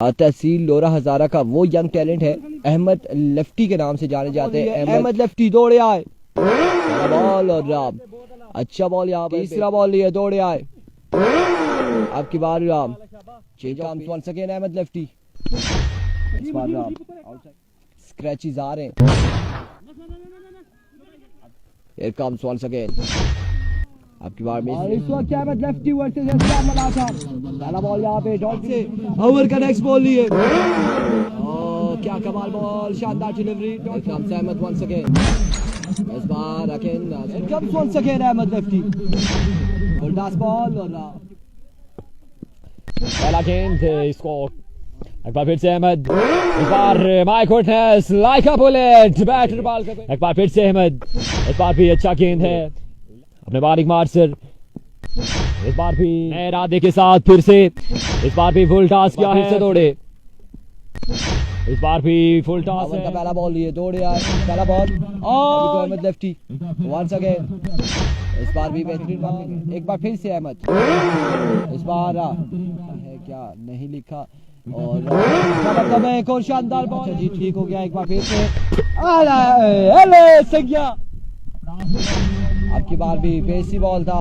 तहसील लोरा हजारा का वो young talent है अहमद लेफ्टी के नाम से जाने जाते हैं। अहमद लेफ्टी दौड़े आए, बॉल और राम, अच्छा बॉल यहाँ पर, तीसरा बॉल लिए, दौड़े आए, आपकी बार Ram, change of once again Ahmad lefty, इस बार राम, स्क्रैचेस आ रहे हैं, here comes once again, आपकी बार में इस वक्त अहमद लेफ्टी वर्सेस इस्लाम मलाका, पहला बॉल यहाँ पे डॉट से ओवर का नेक्स्ट बॉल लिए, क्या कमाल बॉल, शानदार delivery, here comes Ahmad once again, इस बार again here comes once again Ahmad lefty, full ball और पहला गेंद इसको एक बार फिर से अहमद, इस बार my goodness like a bullet, batter ball का एक बार फिर से अहमद, इस बार भी अच्छा गेंद है अपने बारिक मार्सर, इस बार भी नए इरादे के साथ फिर से, इस बार भी फुल टॉस किया है, दौड़े, इस बार भी फुल टॉस है, पहला बॉल लिए, दौड़े आए, पहला बॉल और अहमद लेफ्टी वंस अगेन, इस बार भी बेहतरीन बॉल, एक बार फिर से अहमद, इस बार है क्या नहीं लिखा और मतलब एक और शानदार बॉल, अच्छा जी ठीक हो गया, एक बार फिर से हेलो संज्ञा, आपकी बार भी बेसी बॉल था।